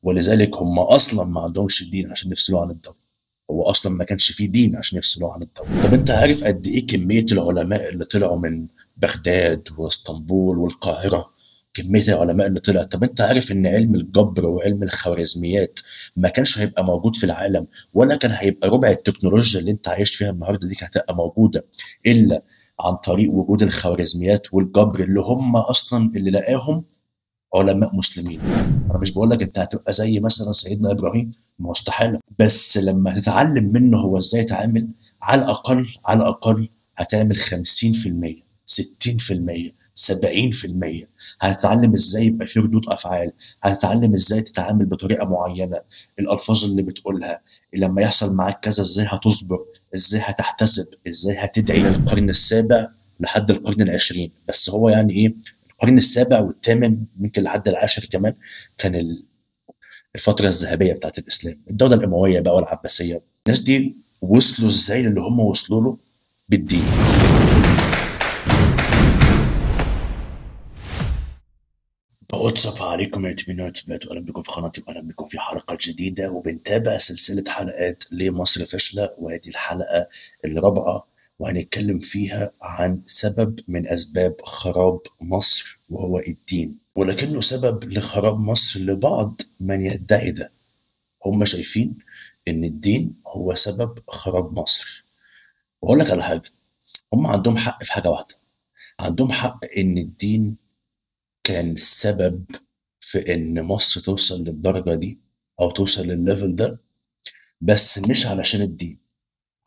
ولذلك هم اصلا ما عندهمش دين عشان يفصلوا عن الدوله. هو اصلا ما كانش فيه دين عشان يفصلوا عن الدوله. طب انت عارف قد ايه كميه العلماء اللي طلعوا من بغداد واسطنبول والقاهره؟ كميه العلماء اللي طلعت. طب انت عارف ان علم الجبر وعلم الخوارزميات ما كانش هيبقى موجود في العالم، ولا كان هيبقى ربع التكنولوجيا اللي انت عايش فيها النهارده دي كانت هتبقى موجوده، الا عن طريق وجود الخوارزميات والجبر اللي هم اصلا اللي لقاهم علماء مسلمين. انا مش بقول لك انت هتبقى زي مثلا سيدنا ابراهيم، ما هو استحاله، بس لما تتعلم منه هو ازاي يتعامل، على الاقل على الاقل هتعمل 50%، 60%، 70%. هتتعلم ازاي يبقى في ردود افعال، هتتعلم ازاي تتعامل بطريقه معينه، الالفاظ اللي بتقولها، لما يحصل معاك كذا ازاي هتصبر، ازاي هتحتسب، ازاي هتدعي. للقرن السابع لحد القرن العشرين، بس هو يعني ايه، القرن السابع والثامن ممكن لحد العاشر كمان كان الفترة الذهبية بتاعت الإسلام. الدولة الأموية بقى والعباسية، الناس دي وصلوا إزاي للي هم وصلوا له؟ بالدين. واتساب عليكم يا تمينات واهلا بكم في قناتي واهلا بكم في حلقة جديدة، وبنتابع سلسلة حلقات ليه مصر فاشلة، وهذه الحلقة الرابعة، وهنتكلم فيها عن سبب من أسباب خراب مصر وهو الدين، ولكنه سبب لخراب مصر لبعض من يدعي ده. هم شايفين إن الدين هو سبب خراب مصر. وأقول لك على حاجة، هم عندهم حق في حاجة واحدة، عندهم حق إن الدين كان السبب في ان مصر توصل للدرجه دي او توصل للليفل ده، بس مش علشان الدين،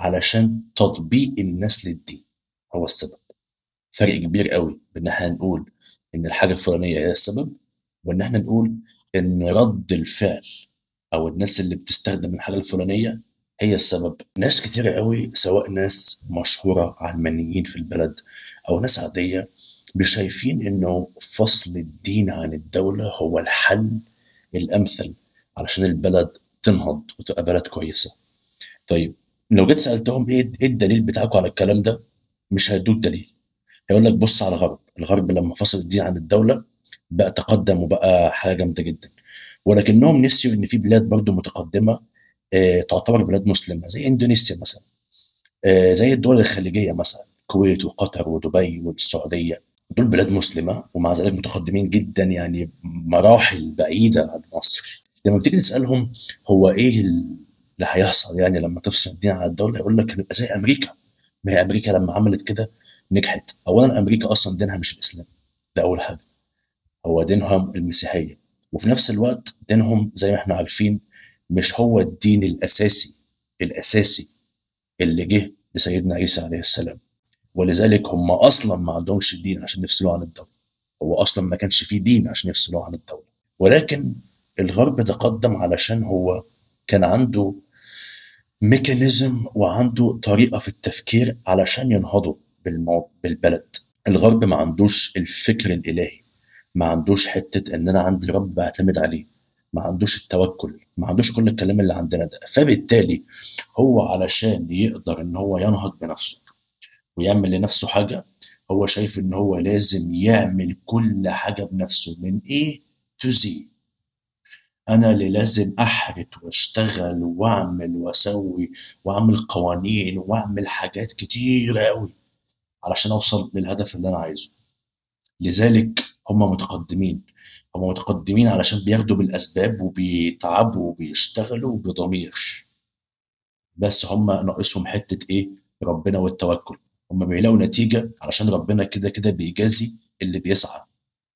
علشان تطبيق الناس للدين هو السبب. فرق كبير قوي بين ان احنا نقول ان الحاجه الفلانيه هي السبب، وان احنا نقول ان رد الفعل او الناس اللي بتستخدم الحاجه الفلانيه هي السبب. ناس كتيرة قوي، سواء ناس مشهورة علمانيين في البلد أو ناس عادية، مش شايفين إنه فصل الدين عن الدولة هو الحل الأمثل علشان البلد تنهض وتبقى بلد كويسة. طيب، لو جيت سألتهم إيه الدليل بتاعكم على الكلام ده، مش هيدوك دليل. هيقول لك بص على الغرب، الغرب لما فصل الدين عن الدولة بقى تقدم وبقى حاجة جامدة جدا. ولكنهم نسيوا إن في بلاد برضو متقدمة، تعتبر بلاد مسلمة زي إندونيسيا مثلا، زي الدول الخليجية مثلا الكويت وقطر ودبي والسعودية. دول بلاد مسلمة ومع ذلك متقدمين جدا، يعني مراحل بعيدة عن مصر. لما بتيجي تسألهم هو إيه اللي هيحصل يعني لما تفصل الدين عن الدولة، يقول لك هنبقى زي أمريكا. ما هي أمريكا لما عملت كده نجحت. أولا أمريكا أصلا دينها مش الإسلام، ده أول حاجة، هو دينهم المسيحية. وفي نفس الوقت دينهم زي ما احنا عارفين مش هو الدين الأساسي، الأساسي اللي جه لسيدنا عيسى عليه السلام. ولذلك هم اصلا ما عندهمش دين عشان يفصلوا عن الدوله. هو اصلا ما كانش فيه دين عشان يفصلوا عن الدوله. ولكن الغرب تقدم علشان هو كان عنده ميكانيزم وعنده طريقه في التفكير علشان ينهضوا بالبلد. الغرب ما عندوش الفكر الالهي، ما عندوش حته ان انا عندي رب بعتمد عليه، ما عندوش التوكل، ما عندوش كل الكلام اللي عندنا ده. فبالتالي هو علشان يقدر ان هو ينهض بنفسه ويعمل لنفسه حاجة، هو شايف ان هو لازم يعمل كل حاجة بنفسه من ايه تو زي. انا اللي لازم احرت واشتغل واعمل واسوي واعمل قوانين واعمل حاجات كتيرة قوي علشان اوصل للهدف اللي انا عايزه. لذلك هم متقدمين. هم متقدمين علشان بياخدوا بالاسباب وبيتعبوا وبيشتغلوا بضمير، بس هم ناقصهم حته ايه؟ ربنا والتوكل. هم بيلاقوا نتيجه علشان ربنا كده كده بيجازي اللي بيسعى.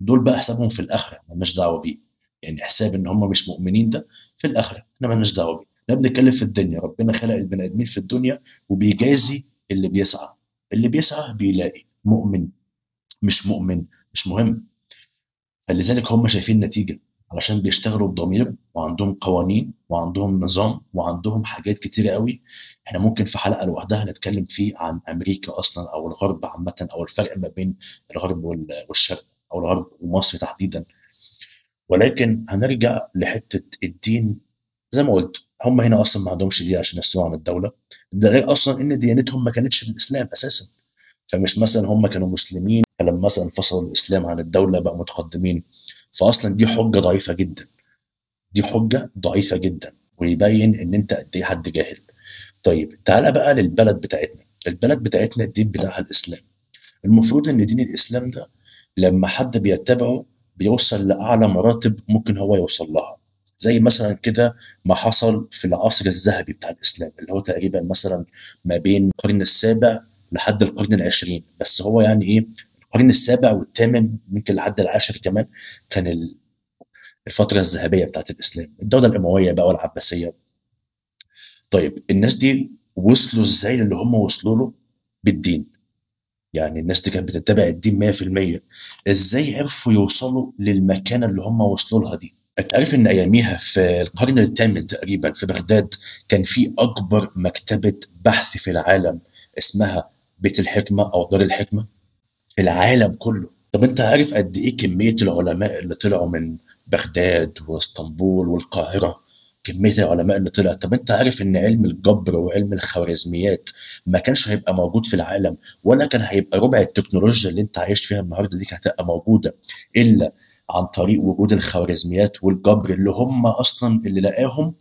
دول بقى حسابهم في الاخره مالناش دعوه بيه. يعني حساب ان هم مش مؤمنين ده في الاخره احنا مالناش دعوه بيه. احنا بنتكلم في الدنيا، ربنا خلق البني ادمين في الدنيا وبيجازي اللي بيسعى. اللي بيسعى بيلاقي، مؤمن مش مؤمن مش مهم. فلذلك هم شايفين نتيجة علشان بيشتغلوا بضمير وعندهم قوانين وعندهم نظام وعندهم حاجات كتيرة قوي. احنا ممكن في حلقة لوحدها نتكلم فيه عن أمريكا أصلا أو الغرب عامة، أو الفرق ما بين الغرب والشرق، أو الغرب ومصر تحديدا. ولكن هنرجع لحتة الدين. زي ما قلت هم هنا أصلا ما عندهمش دين عشان يستووا عن الدولة. ده غير أصلا إن ديانتهم ما كانتش بالإسلام أساسا. فمش مثلا هم كانوا مسلمين فلما مثلا انفصلوا الاسلام عن الدوله بقى متقدمين. فاصلا دي حجه ضعيفه جدا. دي حجة ضعيفة جدا، ويبين ان انت قد ايه حد جاهل. طيب تعالى بقى للبلد بتاعتنا. البلد بتاعتنا الدين بتاعها الاسلام. المفروض ان دين الاسلام ده لما حد بيتبعه بيوصل لاعلى مراتب ممكن هو يوصل لها. زي مثلا كده ما حصل في العصر الذهبي بتاع الاسلام، اللي هو تقريبا مثلا ما بين القرن السابع لحد القرن العشرين. بس هو يعني ايه، القرن السابع والثامن ممكن لحد العاشر كمان كان الفترة الذهبية بتاعت الإسلام، الدولة الأموية بقى والعباسية. طيب الناس دي وصلوا إزاي للي هم وصلوا له؟ بالدين. يعني الناس دي كانت بتتبع الدين 100%. إزاي عرفوا يوصلوا للمكانة اللي هم وصلوا لها دي؟ أنت عارف إن أياميها في القرن الثامن تقريبا في بغداد كان في أكبر مكتبة بحث في العالم اسمها بيت الحكمة أو دار الحكمة في العالم كله. طب انت عارف قد ايه كمية العلماء اللي طلعوا من بغداد واسطنبول والقاهرة؟ كمية العلماء اللي طلع. طب انت عارف ان علم الجبر وعلم الخوارزميات ما كانش هيبقى موجود في العالم، ولا كان هيبقى ربع التكنولوجيا اللي انت عايش فيها النهارده دي كانت هتبقى موجودة، الا عن طريق وجود الخوارزميات والجبر اللي هم اصلا اللي لقاهم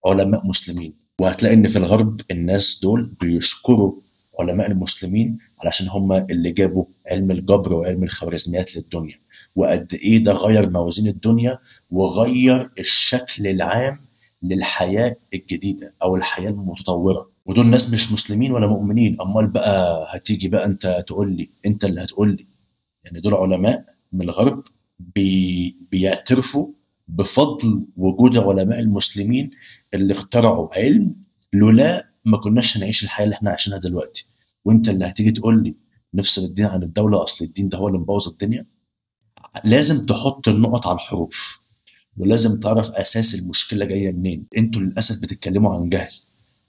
علماء مسلمين. وهتلاقي ان في الغرب الناس دول بيشكروا علماء المسلمين علشان هم اللي جابوا علم الجبر وعلم الخوارزميات للدنيا، وقد ايه ده غير موازين الدنيا وغير الشكل العام للحياة الجديدة او الحياة المتطورة. ودول ناس مش مسلمين ولا مؤمنين، امال بقى هتيجي بقى انت تقول لي، انت اللي هتقول لي يعني دول علماء من الغرب بيعترفوا بفضل وجود علماء المسلمين اللي اخترعوا علم، لولا ما كناش هنعيش الحياة اللي احنا عايشينها دلوقتي. وانت اللي هتيجي تقول لي نفصل الدين عن الدولة، اصل الدين ده هو اللي مبوظ الدنيا. لازم تحط النقط على الحروف، ولازم تعرف اساس المشكلة جاية منين. انتوا للاسف بتتكلموا عن جهل،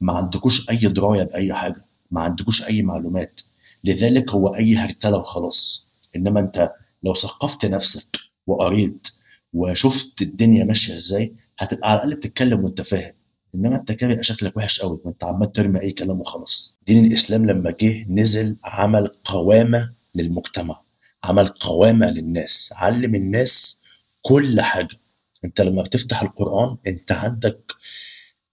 ما عندكوش اي دراية باي حاجة، ما عندكوش اي معلومات، لذلك هو اي هرتلة وخلاص. انما انت لو ثقفت نفسك وقريت وشفت الدنيا ماشية ازاي هتبقى على الاقل بتتكلم وانت فاهم. انما انت كده بيبقى شكلك وحش قوي وانت عمال ترمي اي كلام وخلاص. دين الاسلام لما جه نزل عمل قوامة للمجتمع، عمل قوامة للناس، علم الناس كل حاجة. انت لما بتفتح القرآن انت عندك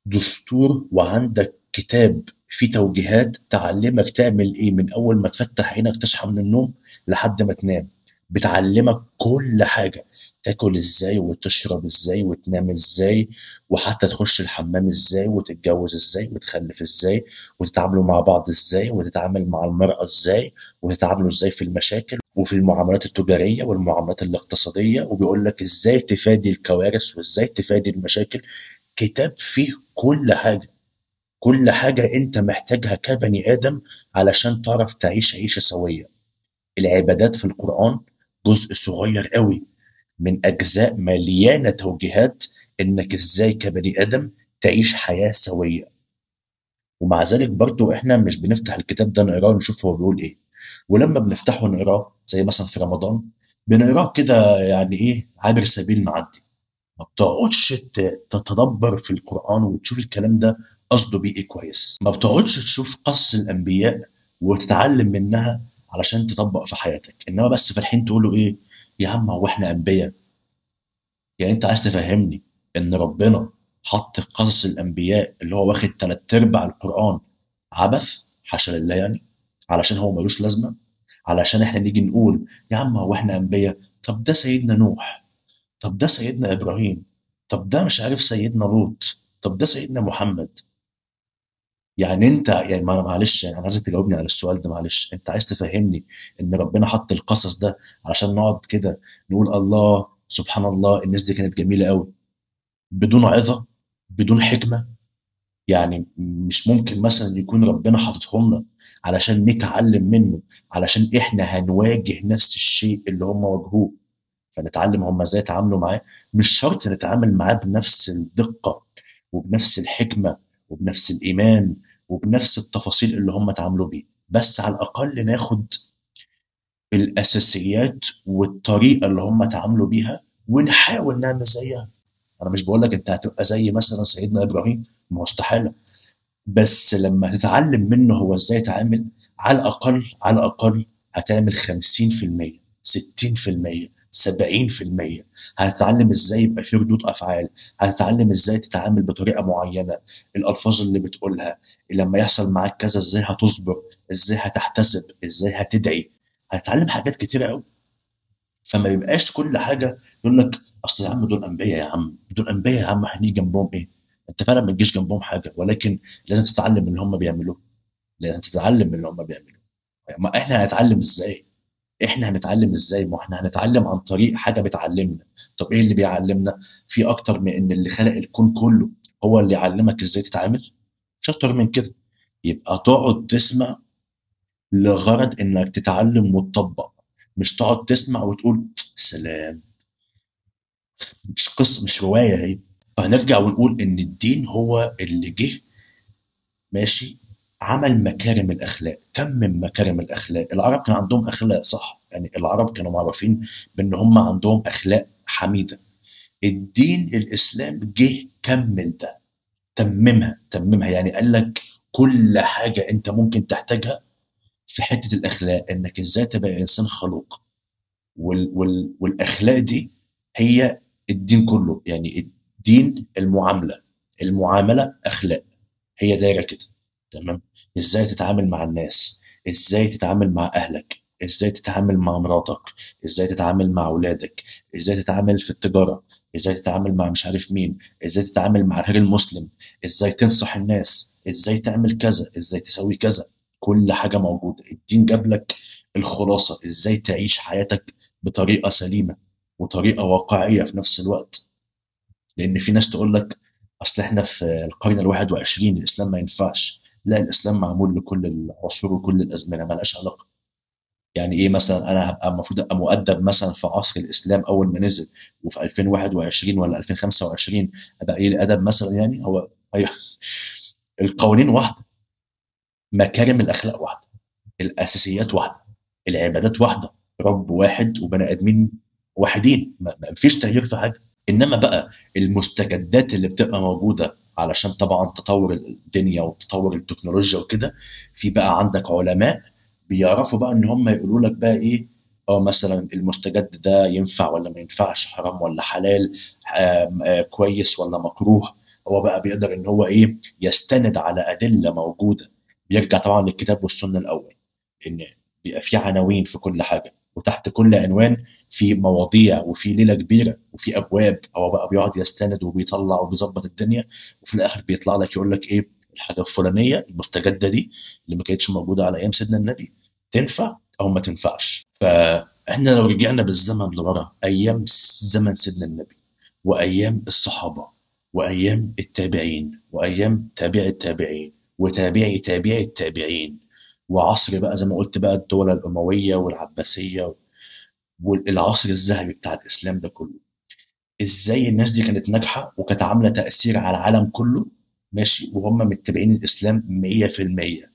دستور وعندك كتاب فيه توجيهات تعلمك تعمل ايه من اول ما تفتح عينك تصحى من النوم لحد ما تنام. بتعلمك كل حاجة، تاكل ازاي وتشرب ازاي وتنام ازاي، وحتى تخش الحمام ازاي وتتجوز ازاي وتخلف ازاي، وتتعاملوا مع بعض ازاي وتتعامل مع المرأة ازاي، وتتعاملوا ازاي في المشاكل وفي المعاملات التجارية والمعاملات الاقتصادية، وبيقول لك ازاي تفادي الكوارث وازاي تفادي المشاكل. كتاب فيه كل حاجة، كل حاجة انت محتاجها كبني آدم علشان تعرف تعيش عيشة سوية. العبادات في القرآن جزء صغير قوي من أجزاء مليانة توجيهات إنك إزاي كبني آدم تعيش حياة سوية. ومع ذلك برضو إحنا مش بنفتح الكتاب ده نقراه ونشوف هو بيقول إيه. ولما بنفتحه نقراه زي مثلا في رمضان بنقراه كده يعني إيه، عابر سبيل معدي. ما بتقعدش تتدبر في القرآن وتشوف الكلام ده قصده بيه ايه كويس. ما بتقعدش تشوف قصص الأنبياء وتتعلم منها علشان تطبق في حياتك. انما بس فالحين تقولوا ايه، يا عم هو احنا أنبياء؟ يعني انت عايز تفهمني ان ربنا حط قصص الأنبياء اللي هو واخد تلات ارباع القرآن عبث؟ حاشا لله يعني، علشان هو ملوش لازمة، علشان احنا نيجي نقول يا عم هو احنا أنبياء؟ طب ده سيدنا نوح، طب ده سيدنا إبراهيم، طب ده مش عارف سيدنا لوط، طب ده سيدنا محمد. يعني انت يعني معلش يعني انا عايزك تجاوبني على السؤال ده. معلش انت عايز تفهمني ان ربنا حط القصص ده علشان نقعد كده نقول الله سبحان الله الناس دي كانت جميلة قوي، بدون عظة، بدون حكمة؟ يعني مش ممكن مثلا يكون ربنا حاططهم لنا علشان نتعلم منه، علشان احنا هنواجه نفس الشيء اللي هم واجهوه فنتعلم هم ازاي يتعاملوا معاه؟ مش شرط نتعامل معاه بنفس الدقة وبنفس الحكمة وبنفس الإيمان وبنفس التفاصيل اللي هم اتعاملوا بيه، بس على الأقل ناخد الأساسيات والطريقة اللي هم اتعاملوا بيها ونحاول نعمل زيها. أنا مش بقول لك أنت هتبقى زي مثلا سيدنا إبراهيم، ما هو استحالة، بس لما تتعلم منه هو ازاي يتعامل على الأقل، على الأقل هتعمل 50%، 60%، 70%. هتتعلم ازاي يبقى في ردود افعال، هتتعلم ازاي تتعامل بطريقه معينه، الالفاظ اللي بتقولها، لما يحصل معاك كذا ازاي هتصبر، ازاي هتحتسب، ازاي هتدعي. هتتعلم حاجات كتيره قوي. فما يبقاش كل حاجه يقول لك اصل يا عم دول انبياء، يا عم دول انبياء، يا عم هنيجي جنبهم ايه؟ انت فعلا ما تجيش جنبهم حاجه، ولكن لازم تتعلم من اللي هم بيعملوه. لازم تتعلم من اللي هم بيعملوه. ما احنا هنتعلم ازاي؟ احنا هنتعلم ازاي؟ ما احنا هنتعلم عن طريق حاجه بتعلمنا. طب ايه اللي بيعلمنا؟ في اكتر من ان اللي خلق الكون كله هو اللي يعلمك ازاي تتعامل؟ مش اكتر من كده. يبقى تقعد تسمع لغرض انك تتعلم وتطبق، مش تقعد تسمع وتقول سلام. مش قصه، مش روايه هي. فهنرجع ونقول ان الدين هو اللي جه، ماشي، عمل مكارم الاخلاق، تمم مكارم الاخلاق. العرب كان عندهم اخلاق، صح؟ يعني العرب كانوا معروفين بان هم عندهم اخلاق حميده. الدين الاسلام جه كمل ده، تممها يعني قال لك كل حاجه انت ممكن تحتاجها في حته الاخلاق، انك ازاي تبقى انسان خلوق. والاخلاق دي هي الدين كله. يعني الدين المعامله، المعامله اخلاق، هي دايره كده. تمام. ازاي تتعامل مع الناس، ازاي تتعامل مع اهلك، ازاي تتعامل مع مراتك، ازاي تتعامل مع اولادك، ازاي تتعامل في التجاره، ازاي تتعامل مع مش عارف مين، ازاي تتعامل مع غير المسلم، ازاي تنصح الناس، ازاي تعمل كذا، ازاي تسوي كذا. كل حاجه موجوده. الدين جاب لك الخلاصه، ازاي تعيش حياتك بطريقه سليمه وطريقه واقعيه في نفس الوقت. لان في ناس تقول لك اصل احنا في القرن الواحد وعشرين الاسلام ما ينفعش. لا، الاسلام معمول لكل العصور وكل الازمنه، ملهاش علاقه. يعني ايه مثلا انا هبقى المفروض ابقى مؤدب مثلا في عصر الاسلام اول ما نزل، وفي 2021 ولا 2025 ابقى قليل الادب مثلا؟ يعني هي القوانين واحده، مكارم الاخلاق واحده، الاساسيات واحده، العبادات واحده، رب واحد وبني ادمين واحدين، ما فيش تغيير في حاجه. انما بقى المستجدات اللي بتبقى موجوده علشان طبعا تطور الدنيا وتطور التكنولوجيا وكده، في بقى عندك علماء بيعرفوا بقى ان هم يقولوا لك بقى ايه. اه مثلا المستجد ده ينفع ولا ما ينفعش، حرام ولا حلال، كويس ولا مكروه. هو بقى بيقدر ان هو ايه، يستند على ادله موجوده. بيرجع طبعا للكتاب والسنه الاول، ان بيبقى في عناوين في كل حاجه، وتحت كل عنوان في مواضيع وفي ليله كبيره وفي ابواب. هو بقى بيقعد يستند وبيطلع وبيظبط الدنيا، وفي الاخر بيطلع لك يقول لك ايه، الحاجه الفلانيه المستجده دي اللي ما كانتش موجوده على ايام سيدنا النبي تنفع او ما تنفعش. فاحنا لو رجعنا بالزمن لورا، ايام زمن سيدنا النبي، وايام الصحابه، وايام التابعين، وايام تابع التابعين، وتابعي تابع التابعين، وعصر بقى زي ما قلت بقى الدولة الأموية والعباسية والعصر الذهبي بتاع الإسلام ده كله، إزاي الناس دي كانت ناجحة وكانت عاملة تأثير على العالم كله، ماشي، وهم متبعين الإسلام 100%.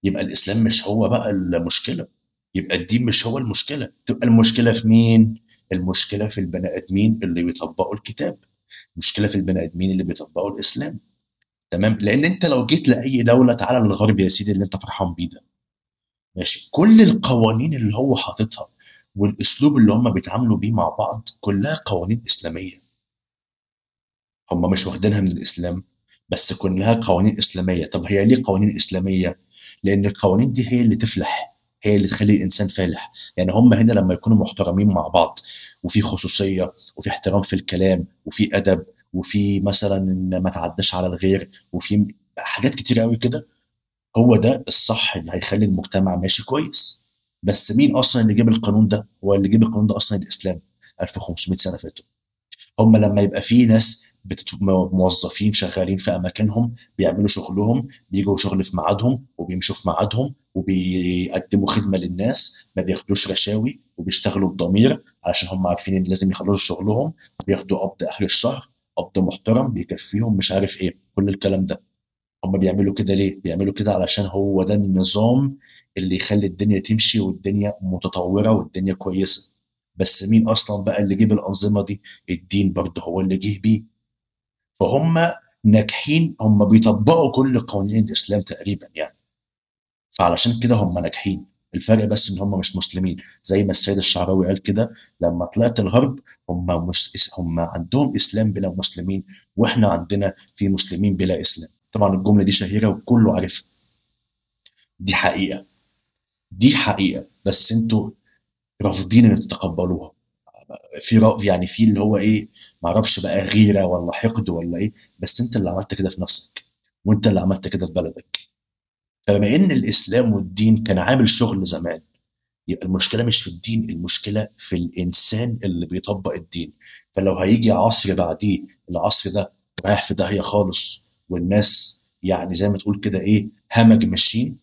يبقى الإسلام مش هو بقى المشكلة، يبقى الدين مش هو المشكلة. تبقى المشكلة في مين؟ المشكلة في البني آدمين اللي بيطبقوا الكتاب، المشكلة في البني آدمين اللي بيطبقوا الإسلام. تمام. لأن أنت لو جيت لأي دولة، تعالى للغرب يا سيدي اللي أنت فرحان بيه ده، ماشي، كل القوانين اللي هو حاططها والاسلوب اللي هم بيتعاملوا بيه مع بعض كلها قوانين اسلاميه. هم مش واخدينها من الاسلام، بس كلها قوانين اسلاميه. طب هي ليه قوانين اسلاميه؟ لان القوانين دي هي اللي تفلح، هي اللي تخلي الانسان فالح. يعني هم هنا لما يكونوا محترمين مع بعض، وفي خصوصيه، وفي احترام في الكلام، وفي ادب، وفي مثلا ان ما تعداش على الغير، وفي حاجات كتير قوي كده، هو ده الصح اللي هيخلي المجتمع ماشي كويس. بس مين اصلا اللي جاب القانون ده؟ هو اللي جاب القانون ده اصلا الاسلام 1500 سنه فاتوا. هم لما يبقى في ناس موظفين شغالين في اماكنهم بيعملوا شغلهم، بيجوا شغل في ميعادهم وبيمشوا في ميعادهم وبيقدموا خدمه للناس، ما بياخدوش رشاوي وبيشتغلوا بضمير علشان هم عارفين ان لازم يخلصوا شغلهم، بياخدوا قبض اخر الشهر، قبض محترم بيكفيهم مش عارف ايه كل الكلام ده. هم بيعملوا كده ليه؟ بيعملوا كده علشان هو ده النظام اللي يخلي الدنيا تمشي والدنيا متطورة والدنيا كويسة. بس مين أصلا بقى اللي جيب الأنظمة دي؟ الدين برضه هو اللي جه بيه. فهم ناجحين، هم بيطبقوا كل قوانين الإسلام تقريبا يعني. فعلشان كده هم ناجحين. الفرق بس ان هم مش مسلمين، زي ما السيد الشعراوي قال كده: لما طلعت الغرب هم عندهم اسلام بلا مسلمين، واحنا عندنا في مسلمين بلا اسلام. طبعا الجمله دي شهيره وكله عارفها. دي حقيقه، دي حقيقه، بس انتوا رافضين ان تتقبلوها. في يعني في اللي هو ايه، معرفش بقى غيره ولا حقد ولا ايه، بس انت اللي عملت كده في نفسك، وانت اللي عملت كده في بلدك. فبما ان الاسلام والدين كان عامل شغل زمان، يبقى المشكله مش في الدين، المشكله في الانسان اللي بيطبق الدين. فلو هيجي عصر بعديه العصر ده رايح في داهيه خالص، والناس يعني زي ما تقول كده ايه، همج ماشيين،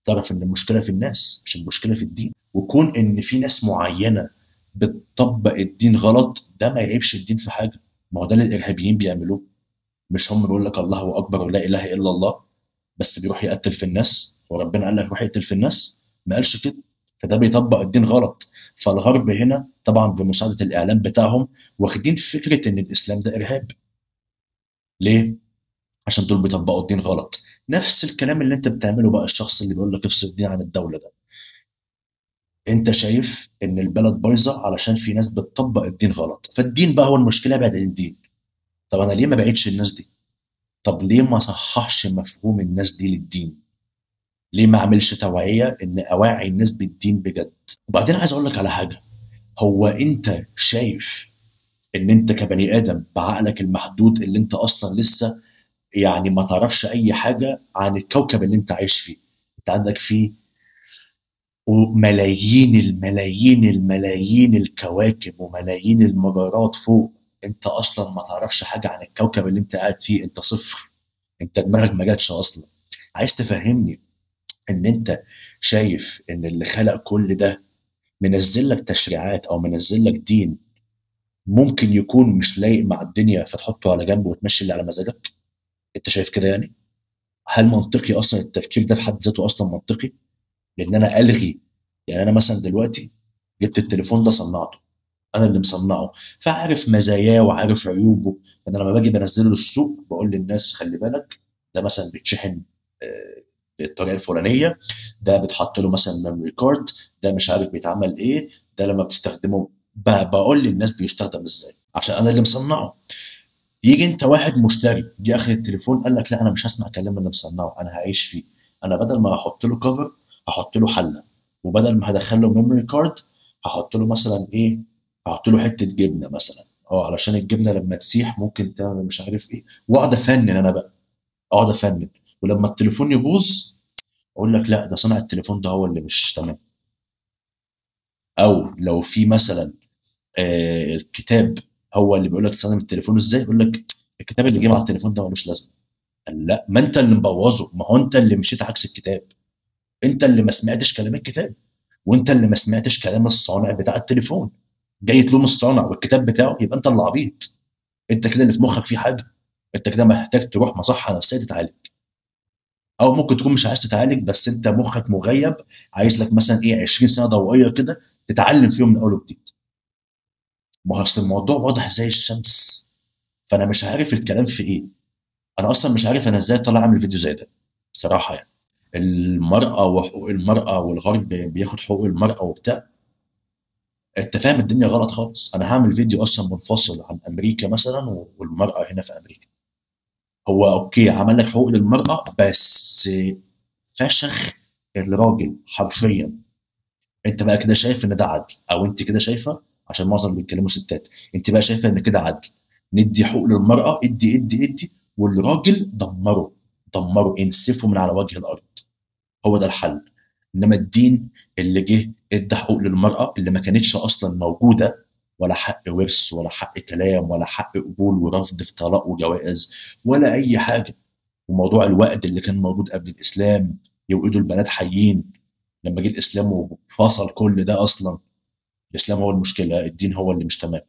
تعرف ان المشكله في الناس مش المشكله في الدين. وكون ان في ناس معينه بتطبق الدين غلط، ده ما يعيبش الدين في حاجه. ما هو ده اللي الارهابيين بيعملوه. مش هم بيقول لك الله اكبر ولا اله الا الله، بس بيروح يقتل في الناس؟ وربنا قال لك روح يقتل في الناس؟ ما قالش كده. فده بيطبق الدين غلط. فالغرب هنا طبعا بمساعده الاعلام بتاعهم واخدين فكره ان الاسلام ده ارهاب. ليه؟ عشان دول بيطبقوا الدين غلط. نفس الكلام اللي انت بتعمله بقى الشخص اللي بيقول لك افصل الدين عن الدوله ده. انت شايف ان البلد بايظه علشان في ناس بتطبق الدين غلط، فالدين بقى هو المشكله بعد الدين. طب انا ليه ما بعيدش الناس دي؟ طب ليه ما صححش مفهوم الناس دي للدين؟ ليه ما اعملش توعيه ان اوعي الناس بالدين بجد؟ وبعدين عايز اقول لك على حاجه: هو انت شايف ان انت كبني ادم بعقلك المحدود اللي انت اصلا لسه يعني ما تعرفش اي حاجه عن الكوكب اللي انت عايش فيه؟ انت عندك فيه وملايين الملايين الملايين الكواكب وملايين المجرات فوق. انت اصلا ما تعرفش حاجه عن الكوكب اللي انت قاعد فيه، انت صفر. انت دماغك ما جاتش اصلا. عايز تفهمني ان انت شايف ان اللي خلق كل ده منزل لك تشريعات او منزل لك دين ممكن يكون مش لايق مع الدنيا، فتحطه على جنب وتمشي اللي على مزاجك؟ انت شايف كده يعني؟ هل منطقي اصلا التفكير ده في حد ذاته اصلا منطقي؟ لان انا الغي، يعني انا مثلا دلوقتي جبت التليفون ده صنعته، انا اللي مصنعه، فعارف مزاياه وعارف عيوبه. انا لما باجي بنزله للسوق بقول للناس خلي بالك، ده مثلا بيتشحن بالطريقه الفلانيه، ده بتحط له مثلا ميموري كارد، ده مش عارف بيتعمل ايه، ده لما بتستخدمه بقول للناس بيستخدم ازاي عشان انا اللي مصنعه. يجي انت واحد مشتري جه اخر التليفون قال لك لا انا مش هسمع كلام اللي مصنعه، انا هعيش فيه. انا بدل ما احط له كفر هحط له حله، وبدل ما هدخل له ميموري كارد هحط له مثلا ايه، هحط له حته جبنه مثلا، علشان الجبنه لما تسيح ممكن تعمل مش عارف ايه، واقعد افنن انا بقى، اقعد افنن. ولما التليفون يبوظ اقول لك لا ده صنع التليفون ده هو اللي مش تمام. او لو في مثلا الكتاب هو اللي بيقول لك تستخدم التليفون ازاي، يقول لك الكتاب اللي جه مع التليفون ده ملوش لازمه. قال لا، ما انت اللي مبوظه، ما هو انت اللي مشيت عكس الكتاب، انت اللي ما سمعتش كلام الكتاب، وانت اللي ما سمعتش كلام الصانع بتاع التليفون. جاي تلوم الصانع والكتاب بتاعه، يبقى انت اللي عبيط. انت كده اللي في مخك في حاجه، انت كده محتاج تروح مصحه نفسيه تتعالج. او ممكن تكون مش عايز تتعالج بس انت مخك مغيب، عايز لك مثلا ايه 20 سنه ضوئيه كده تتعلم فيهم من اول وجديد. ما هو اصل الموضوع واضح زي الشمس. فانا مش عارف الكلام في ايه. انا اصلا مش عارف انا ازاي طالع اعمل فيديو زي ده بصراحه يعني. المراه وحقوق المراه والغرب بياخد حقوق المراه وبتاع. انت فاهم الدنيا غلط خالص. انا هعمل فيديو اصلا منفصل عن امريكا مثلا والمراه هنا في امريكا. هو اوكي عمل لك حقوق للمراه بس فشخ الراجل حرفيا. انت بقى كده شايف ان ده عدل، او انت كده شايفه عشان معظم بيتكلموا ستات، انت بقى شايفه ان كده عدل؟ ندي حقوق للمراه، ادي ادي ادي، والراجل دمره، دمره انسفه من على وجه الارض. هو ده الحل. انما الدين اللي جه ادى حقوق للمراه اللي ما كانتش اصلا موجوده، ولا حق ورث ولا حق كلام ولا حق قبول ورفض في طلاق وجواز ولا اي حاجه. وموضوع الوأد اللي كان موجود قبل الاسلام، يوئدوا البنات حيين، لما جه الاسلام وفصل كل ده اصلا. الاسلام هو المشكله، الدين هو اللي مش تمام.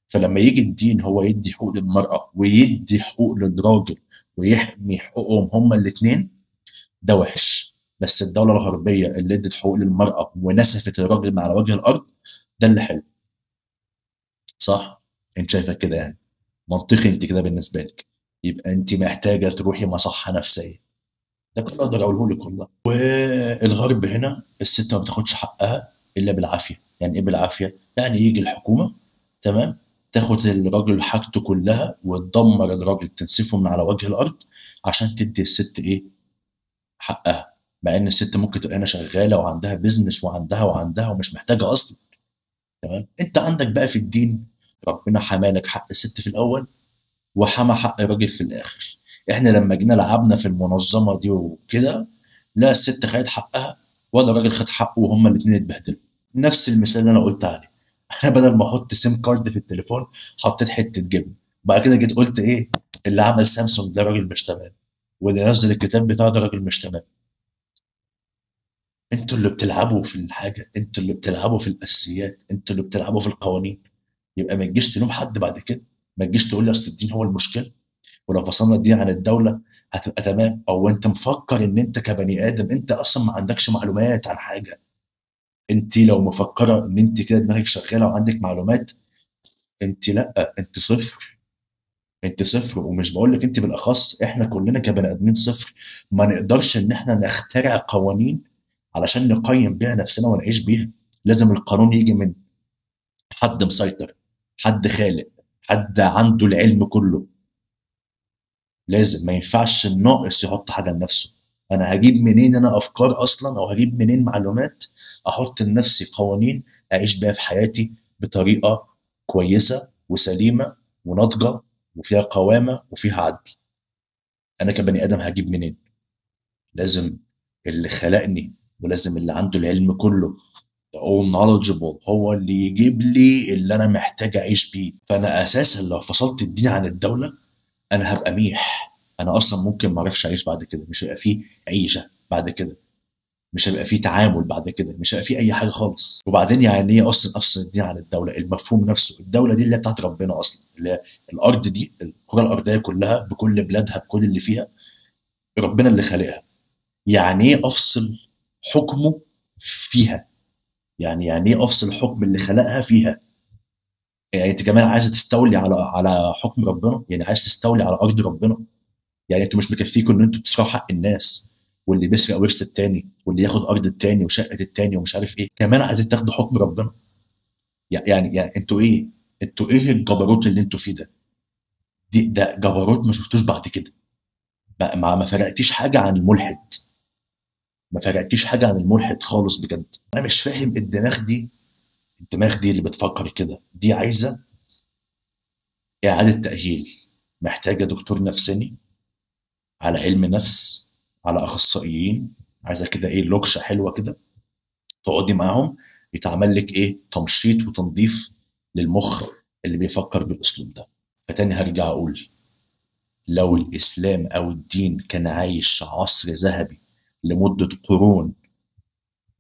فلما يجي الدين هو يدي حقوق للمراه ويدي حقوق للراجل ويحمي حقوقهم هما الاثنين، ده وحش. بس الدوله الغربيه اللي ادت حقوق للمراه ونسفت الراجل من على وجه الارض، ده اللي حلو. صح؟ انت شايفه كده يعني؟ منطقي انت كده بالنسبه لك؟ يبقى انت محتاجه تروحي مصحه نفسيه. ده كله اقدر اقوله لك والله. والغرب هنا الست ما بتاخدش حقها الا بالعافيه. يعني ايه بالعافيه؟ يعني يجي الحكومه، تمام، تاخد الراجل حاجته كلها وتدمر الراجل، تنسفه من على وجه الارض عشان تدي الست ايه؟ حقها. مع ان الست ممكن تبقى هنا شغاله وعندها بيزنس وعندها ومش محتاجه اصلا. تمام. انت عندك بقى في الدين ربنا حمالك حق الست في الاول وحمى حق الراجل في الاخر. احنا لما جينا لعبنا في المنظمه دي وكده، لا الست خدت حقها ولا الراجل خد حقه، وهما الاثنين اتبهدلوا. نفس المثال اللي انا قلت عليه. انا بدل ما احط سيم كارد في التليفون حطيت حته جبن. بعد كده جيت قلت ايه؟ اللي عمل سامسونج ده راجل مش تمام، واللي نزل الكتاب بتاعه ده راجل مش تمام. انتوا اللي بتلعبوا في الحاجه، انتوا اللي بتلعبوا في الاساسيات، انتوا اللي بتلعبوا في القوانين. يبقى ما تجيش تلوم حد بعد كده. ما تجيش تقول لي اصل الدين هو المشكله، ولو فصلنا الدين عن الدوله هتبقى تمام. او انت مفكر ان انت كبني ادم انت اصلا ما عندكش معلومات عن حاجه. انت لو مفكره ان انت كده دماغك شغاله وعندك معلومات، انت لا، انت صفر. انت صفر. ومش بقول لك انت بالاخص، احنا كلنا كبني ادمين صفر. ما نقدرش ان احنا نخترع قوانين علشان نقيم بيها نفسنا ونعيش بيها. لازم القانون يجي من حد مسيطر، حد خالق، حد عنده العلم كله. لازم. ما ينفعش الناقص يحط حاجه لنفسه. انا هجيب منين انا افكار اصلا، او هجيب منين معلومات احط لنفسي قوانين اعيش بيها في حياتي بطريقه كويسه وسليمه وناضجه وفيها قوامه وفيها عدل؟ انا كبني ادم هجيب منين؟ لازم اللي خلقني، ولازم اللي عنده العلم كله all knowledgeable هو اللي يجيب لي اللي انا محتاج اعيش بيه. فانا اساسا لو فصلت الدين عن الدوله انا هبقى ميح. انا اصلا ممكن ما اعرفش اعيش بعد كده، مش هيبقى فيه عيشه بعد كده، مش هيبقى فيه تعامل بعد كده، مش هيبقى فيه اي حاجه خالص. وبعدين يعني ايه اصلا افصل الدين عن الدوله؟ المفهوم نفسه، الدوله دي اللي هي بتاعت ربنا اصلا، اللي هي الارض دي، الكره الارضيه كلها بكل بلادها بكل اللي فيها، ربنا اللي خالقها. يعني ايه افصل حكمه فيها؟ يعني ايه افصل حكم اللي خلقها فيها؟ يعني انت كمان عايزه تستولي على حكم ربنا؟ يعني عايز تستولي على ارض ربنا؟ يعني انتوا مش مكفيكم ان انتوا بتسرقوا حق الناس، واللي بيسرق ورث التاني، واللي ياخد ارض التاني وشقه التاني ومش عارف ايه، كمان عايزين تاخدوا حكم ربنا؟ يعني انتوا ايه؟ انتوا ايه الجبروت اللي انتوا فيه ده؟ ده جبروت ما شفتوش بعد كده. ما فرقتيش حاجه عن الملحد. ما فرقتيش حاجه عن الملحد خالص بجد. انا مش فاهم الدماغ دي. الدماغ دي اللي بتفكر كده دي عايزه اعاده تاهيل. محتاجه دكتور نفساني، على علم نفس، على اخصائيين. عايزه كده ايه، لوكشه حلوه كده تقعدي معاهم، يتعمل لك ايه، تمشيط وتنظيف للمخ اللي بيفكر بالاسلوب ده. فتاني هرجع اقول، لو الاسلام او الدين كان عايش عصر ذهبي لمدة قرون،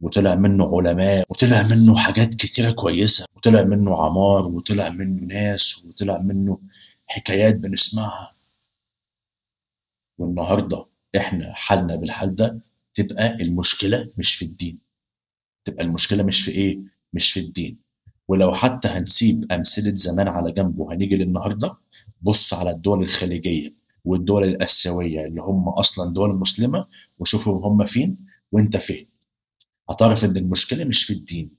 وطلع منه علماء وطلع منه حاجات كتيرة كويسة وطلع منه عمار وطلع منه ناس وطلع منه حكايات بنسمعها، والنهاردة احنا حالنا بالحال ده، تبقى المشكلة مش في الدين. تبقى المشكلة مش في ايه؟ مش في الدين. ولو حتى هنسيب أمثلة زمان على جنب وهنيجي للنهاردة، بص على الدول الخليجية والدول الآسيوية اللي هم أصلا دول مسلمة، وشوفوا هم فين وانت فين. هتعرف ان المشكلة مش في الدين.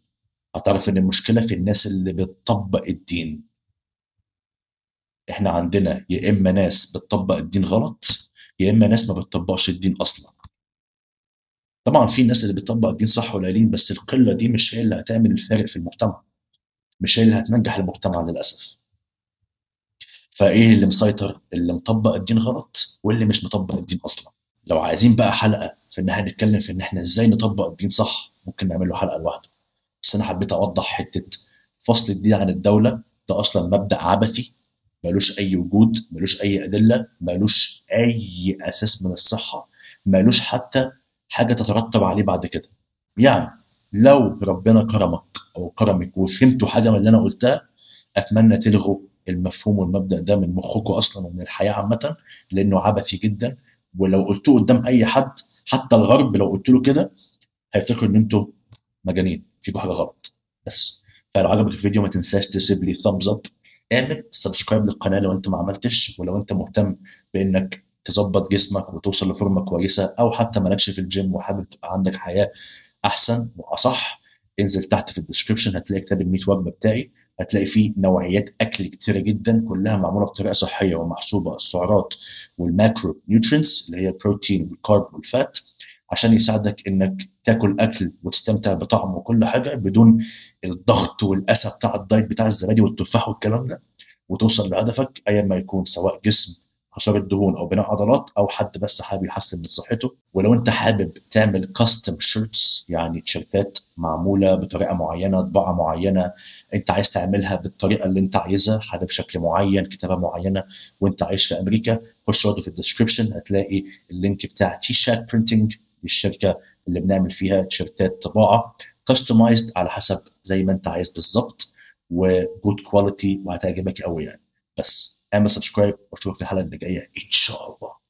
هتعرف ان المشكلة في الناس اللي بتطبق الدين. احنا عندنا يا اما ناس بتطبق الدين غلط، يا اما ناس ما بتطبقش الدين اصلا. طبعا في ناس اللي بتطبق الدين صح قليلين، بس القلة دي مش هي اللي هتعمل الفارق في المجتمع، مش هي اللي هتنجح المجتمع للأسف. فايه اللي مسيطر؟ اللي مطبق الدين غلط واللي مش مطبق الدين اصلا. لو عايزين بقى حلقه في ان احنا نتكلم في ان احنا ازاي نطبق الدين صح، ممكن نعمل له حلقه لوحده. بس انا حبيت اوضح حته فصل الدين عن الدوله. ده اصلا مبدا عبثي، ملوش اي وجود، ملوش اي ادله، ملوش اي اساس من الصحه، ملوش حتى حاجه تترتب عليه بعد كده. يعني لو ربنا كرمك او كرمك وفهمتوا حاجه من اللي انا قلتها، اتمنى تلغوا المفهوم والمبدأ ده من مخكم اصلا ومن الحياة عامة، لانه عبثي جدا. ولو قلتوه قدام اي حد، حتى الغرب لو قلت له كده هيفتكروا ان انتوا مجانين، فيكم حاجة غلط. بس فلو عجبك الفيديو ما تنساش تسيب لي ثامز اب، اعمل سبسكرايب للقناة لو انت ما عملتش، ولو انت مهتم بانك تظبط جسمك وتوصل لفورمه كويسه، او حتى مالكش في الجيم وحابب تبقى عندك حياه احسن واصح، انزل تحت في الديسكربشن هتلاقي كتاب ال 100 وجبه بتاعي. هتلاقي فيه نوعيات اكل كتيره جدا كلها معموله بطريقه صحيه ومحسوبه السعرات والماكرو نيوترينتس اللي هي البروتين والكارب والفات، عشان يساعدك انك تاكل اكل وتستمتع بطعمه وكل حاجه بدون الضغط والاسى بتاع الدايت بتاع الزبادي والتفاح والكلام ده، وتوصل لهدفك ايا ما يكون، سواء جسم، خساره دهون، او بناء عضلات، او حد بس حابب يحسن من صحته. ولو انت حابب تعمل كاستم شيرتس، يعني تيشيرتات معموله بطريقه معينه، طباعه معينه، انت عايز تعملها بالطريقه اللي انت عايزها، حابب شكل معين، كتابه معينه، وانت عايش في امريكا، خش برضه في الديسكربشن هتلاقي اللينك بتاع تي شاك برينتنج، الشركه اللي بنعمل فيها تيشيرتات طباعه كاستمايزد على حسب زي ما انت عايز بالظبط، وجود كواليتي، وهتعجبك قوي يعني. بس اعمل سبسكرايب واشوفك في الحلقه اللي جايه ان شاء الله.